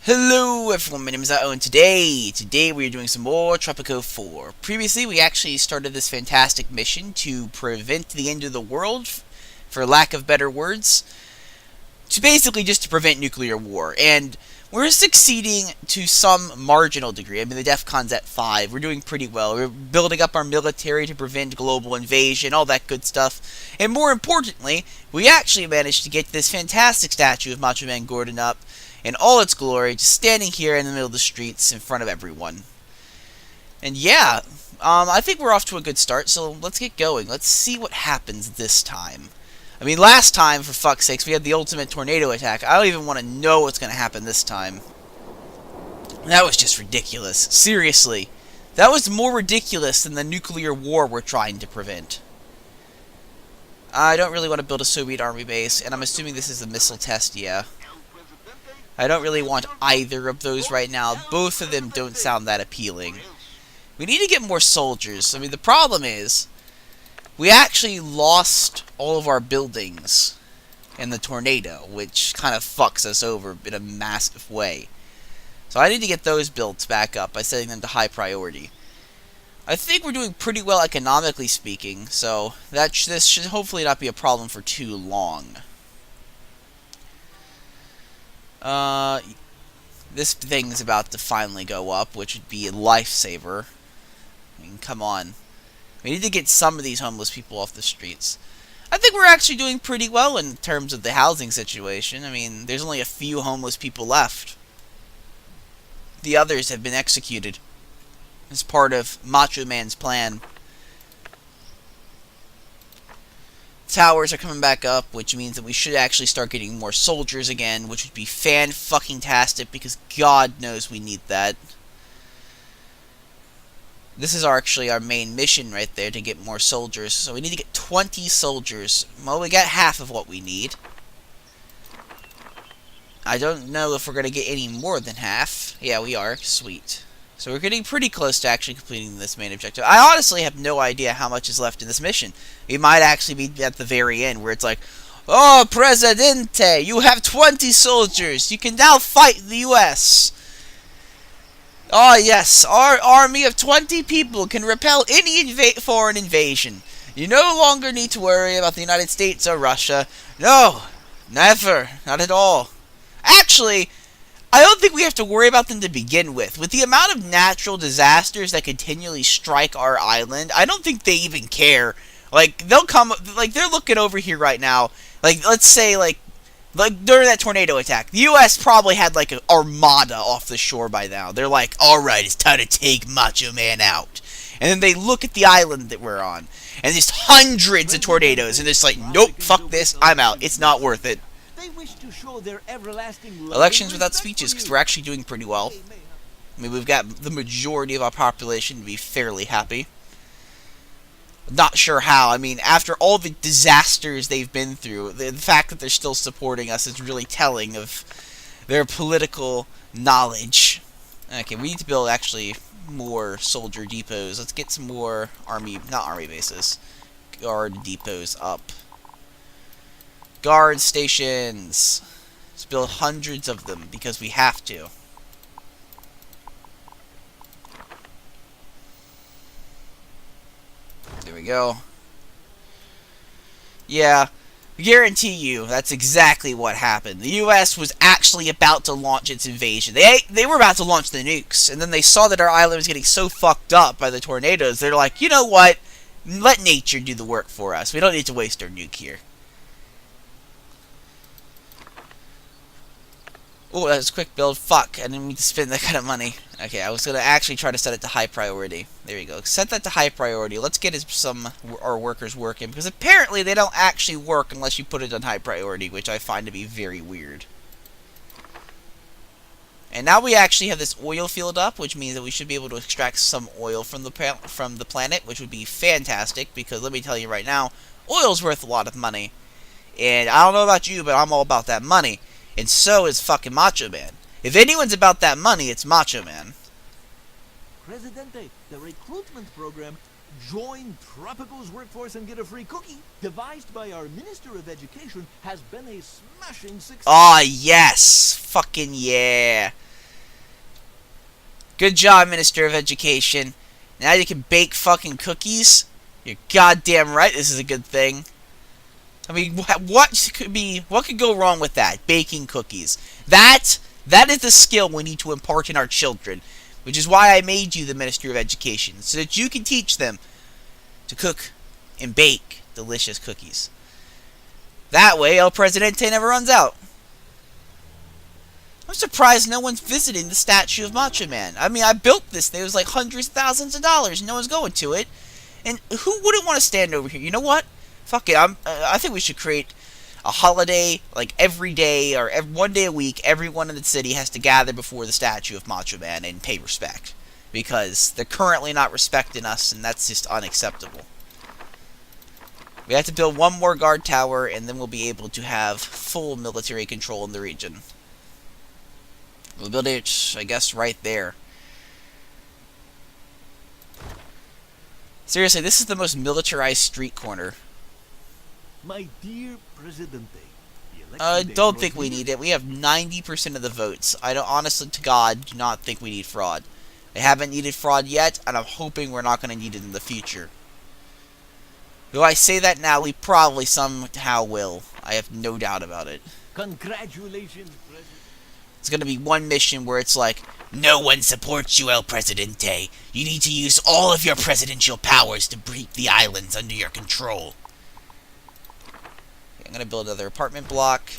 Hello everyone, my name is TheUhhoh, and today we are doing some more Tropico 4. Previously, we actually started this fantastic mission to prevent the end of the world, for lack of better words, to basically just to prevent nuclear war, and we're succeeding to some marginal degree. I mean, the DEFCON's at 5, we're doing pretty well, we're building up our military to prevent global invasion, all that good stuff, and more importantly, we actually managed to get this fantastic statue of Macho Man Gordon up, in all its glory, just standing here in the middle of the streets in front of everyone. And yeah, I think we're off to a good start, so let's get going. Let's see what happens this time. I mean, last time, for fuck's sakes, we had the ultimate tornado attack. I don't even want to know what's going to happen this time. That was just ridiculous. Seriously. That was more ridiculous than the nuclear war we're trying to prevent. I don't really want to build a Soviet army base, and I'm assuming this is a missile test, yeah. I don't really want either of those right now. Both of them don't sound that appealing. We need to get more soldiers. I mean, the problem is, we actually lost all of our buildings in the tornado, which kind of fucks us over in a massive way. So I need to get those built back up by setting them to high priority. I think we're doing pretty well economically speaking, so this should hopefully not be a problem for too long. This thing's about to finally go up, which would be a lifesaver. I mean, come on. We need to get some of these homeless people off the streets. I think we're actually doing pretty well in terms of the housing situation. I mean, there's only a few homeless people left. The others have been executed as part of Macho Man's plan. Towers are coming back up, which means that we should actually start getting more soldiers again, which would be fan-fucking-tastic, because God knows we need that. This is actually our main mission right there, to get more soldiers. So we need to get 20 soldiers. Well, we got half of what we need. I don't know if we're going to get any more than half. Yeah, we are. Sweet. So we're getting pretty close to actually completing this main objective. I honestly have no idea how much is left in this mission. We might actually be at the very end, where it's like, "Oh, Presidente, you have 20 soldiers. You can now fight the U.S." Oh, yes, our army of 20 people can repel any foreign invasion. You no longer need to worry about the United States or Russia. No, never. Not at all. Actually, I don't think we have to worry about them to begin with. With the amount of natural disasters that continually strike our island, I don't think they even care. Like, they'll come, like, they're looking over here right now. Like, let's say, like during that tornado attack, the U.S. probably had, like, an armada off the shore by now. They're like, alright, it's time to take Macho Man out. And then they look at the island that we're on, and there's hundreds of tornadoes, and it's like, nope, fuck this, I'm out. It's not worth it. Elections without speeches, because we're actually doing pretty well. I mean, we've got the majority of our population to be fairly happy. Not sure how. I mean, after all the disasters they've been through, the fact that they're still supporting us is really telling of their political knowledge. Okay, we need to build, actually, more soldier depots. Let's get some more not army bases, guard depots up. Guard stations. Let's build hundreds of them, because we have to. There we go. Yeah, guarantee you, that's exactly what happened. The U.S. was actually about to launch its invasion. They were about to launch the nukes, and then they saw that our island was getting so fucked up by the tornadoes, they're like, you know what? Let nature do the work for us. We don't need to waste our nuke here. Oh, that was a quick build. Fuck, I didn't mean to spend that kind of money. Okay, I was going to actually try to set it to high priority. There you go. Set that to high priority. Let's get our workers working, because apparently they don't actually work unless you put it on high priority, which I find to be very weird. And now we actually have this oil field up, which means that we should be able to extract some oil from the planet, which would be fantastic, because let me tell you right now, oil's worth a lot of money. And I don't know about you, but I'm all about that money. And so is fucking Macho Man. If anyone's about that money, it's Macho Man. Presidente, the recruitment program, Join Tropico's workforce and get a free cookie, devised by our Minister of Education, has been a smashing success. Ah, yes! Fucking yeah! Good job, Minister of Education. Now you can bake fucking cookies? You're goddamn right this is a good thing. I mean, what could go wrong with that? Baking cookies. That is the skill we need to impart in our children, which is why I made you the Minister of Education, so that you can teach them to cook and bake delicious cookies. That way, El Presidente never runs out. I'm surprised no one's visiting the statue of Macho Man. I mean, I built this thing. It was like hundreds of thousands of dollars. No one's going to it. And who wouldn't want to stand over here? You know what? Fuck it. I think we should create a holiday, like every day or one day a week. Everyone in the city has to gather before the statue of Macho Man and pay respect, because they're currently not respecting us, and that's just unacceptable. We have to build one more guard tower, and then we'll be able to have full military control in the region. We'll build it, I guess, right there. Seriously, this is the most militarized street corner. My dear Presidente, I don't think we need it. We have 90% of the votes. I don't, honestly to God, do not think we need fraud. I haven't needed fraud yet, and I'm hoping we're not going to need it in the future. Though I say that now, we probably somehow will. I have no doubt about it. Congratulations, President. It's going to be one mission where it's like, no one supports you, El Presidente. You need to use all of your presidential powers to keep the islands under your control. Okay, I'm going to build another apartment block.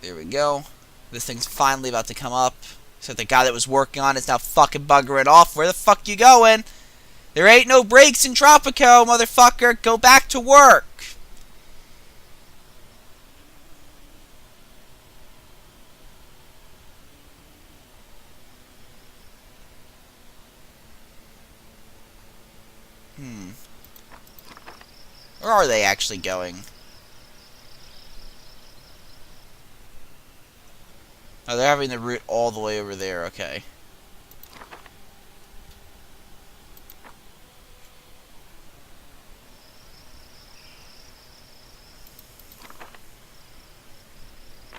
There we go. This thing's finally about to come up. So the guy that was working on it's now fucking buggering off. Where the fuck you going? There ain't no breaks in Tropico, motherfucker. Go back to work. Where are they actually going? Oh, they're having the route all the way over there. Okay.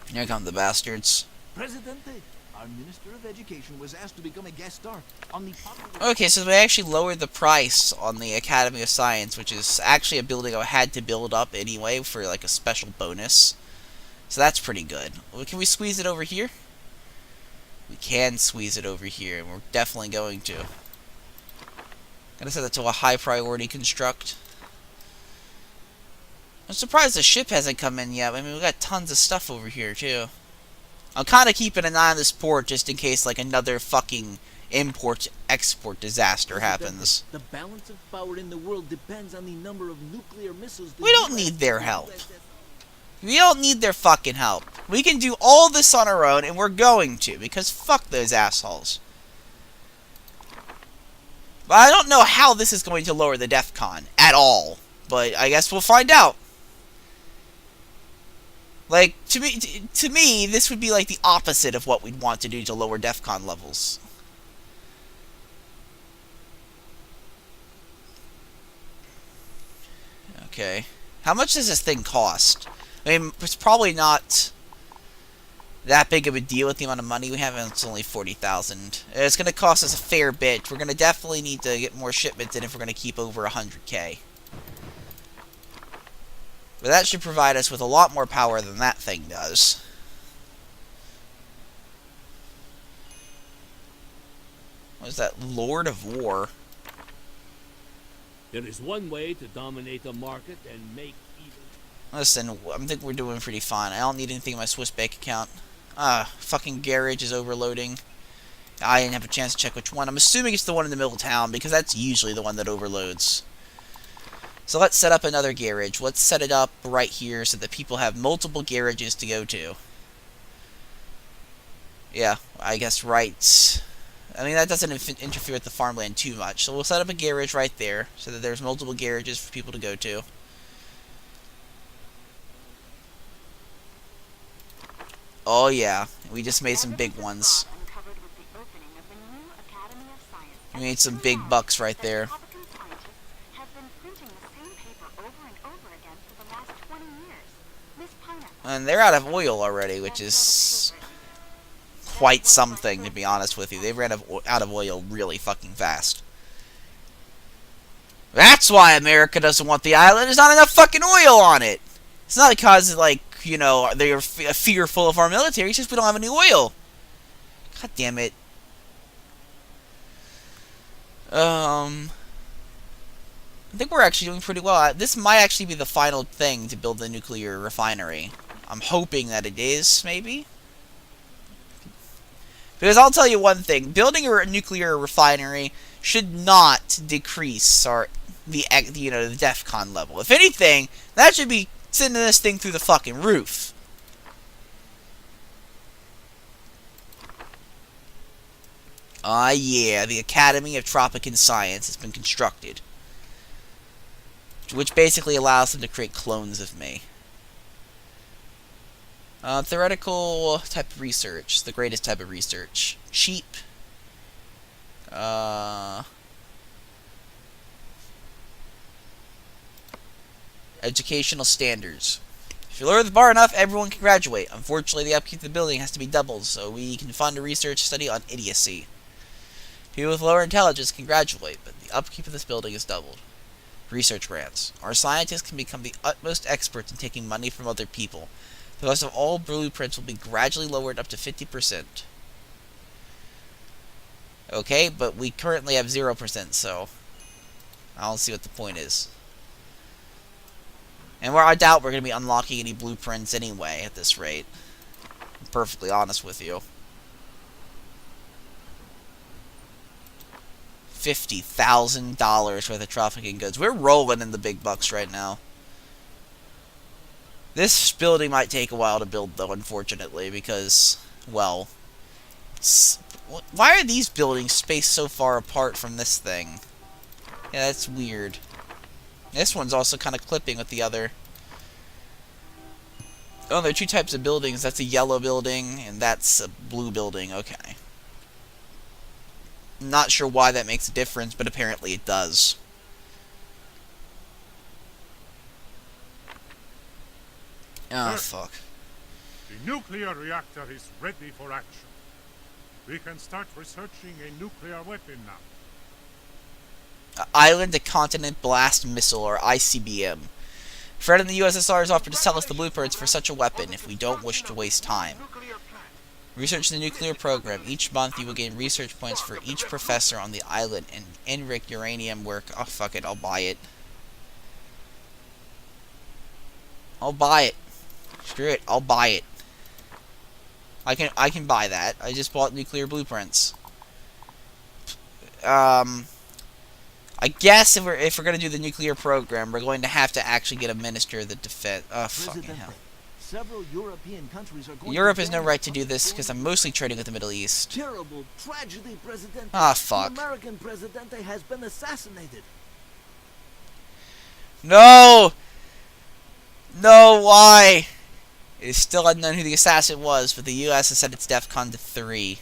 Here come the bastards. Presidente, our Minister of Education was asked to become a guest star on the popular... Okay, so they actually lowered the price on the Academy of Science, which is actually a building I had to build up anyway for like a special bonus. So that's pretty good. Well, can we squeeze it over here? We can squeeze it over here, and we're definitely going to. Gotta set that to a high priority construct. I'm surprised the ship hasn't come in yet. I mean, we got tons of stuff over here, too. I'm kind of keeping an eye on this port just in case, like, another fucking import-export disaster happens. The balance of power in the world depends on the number of nuclear missiles... We don't need their help. We don't need their fucking help. We can do all this on our own, and we're going to, because fuck those assholes. But I don't know how this is going to lower the DEFCON at all. But I guess we'll find out. Like, to me, this would be like the opposite of what we'd want to do to lower DEFCON levels. Okay. How much does this thing cost? I mean, it's probably not that big of a deal with the amount of money we have, and it's only 40,000. It's going to cost us a fair bit. We're going to definitely need to get more shipments in if we're going to keep over 100k. But that should provide us with a lot more power than that thing does. What is that? Lord of War. There is one way to dominate a market and make even... Listen, I think we're doing pretty fine. I don't need anything in my Swiss bank account. Fucking garage is overloading. I didn't have a chance to check which one. I'm assuming it's the one in the middle of town, because that's usually the one that overloads. So let's set up another garage. Let's set it up right here so that people have multiple garages to go to. Yeah, I guess right. I mean, that doesn't interfere with the farmland too much. So we'll set up a garage right there so that there's multiple garages for people to go to. Oh yeah, we just made some big ones. We made some big bucks right there. And they're out of oil already, which is quite something, to be honest with you. They ran out of oil really fucking fast. That's why America doesn't want the island. There's not enough fucking oil on it. It's not because, like, you know, they're fearful of our military. It's just we don't have any oil. God damn it. I think we're actually doing pretty well. This might actually be the final thing to build the nuclear refinery. I'm hoping that it is, maybe. Because I'll tell you one thing. Building a nuclear refinery should not decrease the DEFCON level. If anything, that should be sending this thing through the fucking roof. Yeah, the Academy of Tropican Science has been constructed. Which basically allows them to create clones of me. Theoretical type of research. The greatest type of research. Cheap. Educational standards. If you lower the bar enough, everyone can graduate. Unfortunately, the upkeep of the building has to be doubled, so we can fund a research study on idiocy. People with lower intelligence can graduate, but the upkeep of this building is doubled. Research grants. Our scientists can become the utmost experts in taking money from other people. The cost of all blueprints will be gradually lowered up to 50%. Okay, but we currently have 0%, so I don't see what the point is. And I doubt we're going to be unlocking any blueprints anyway at this rate. I'm perfectly honest with you. $50,000 worth of trafficking goods. We're rolling in the big bucks right now. This building might take a while to build, though, unfortunately, because, well, why are these buildings spaced so far apart from this thing? Yeah, that's weird. This one's also kind of clipping with the other. Oh, there are two types of buildings. That's a yellow building, and that's a blue building. Okay. Not sure why that makes a difference, but apparently it does. Oh, fuck. The nuclear reactor is ready for action. We can start researching a nuclear weapon now. Island to Continent Blast Missile, or ICBM. Fred in the USSR has offered to sell us the blueprints for such a weapon if we don't wish to waste time. Research the nuclear program. Each month you will gain research points for each professor on the island and enrich uranium work. Oh, fuck it, I'll buy it. I'll buy it. Screw it, I'll buy it. I can buy that. I just bought nuclear blueprints. I guess if we're gonna do the nuclear program, we're going to have to actually get a minister of the defense. Oh, fucking hell. Several European countries are going Europe to has no ban right to do this because I'm mostly trading with the Middle East. Terrible tragedy, President. Ah, fuck. The American Presidente has been assassinated. No! No, why? It is still unknown who the assassin was, but the U.S. has set its DEFCON to 3.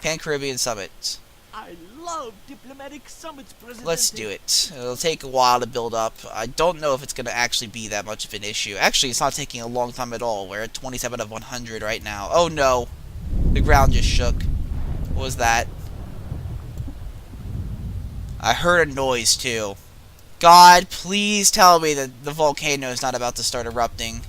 Pan-Caribbean Summit. I love diplomatic summits, President. Let's do it. It'll take a while to build up. I don't know if it's going to actually be that much of an issue. Actually, it's not taking a long time at all. We're at 27 of 100 right now. Oh, no. The ground just shook. What was that? I heard a noise, too. God, please tell me that the volcano is not about to start erupting.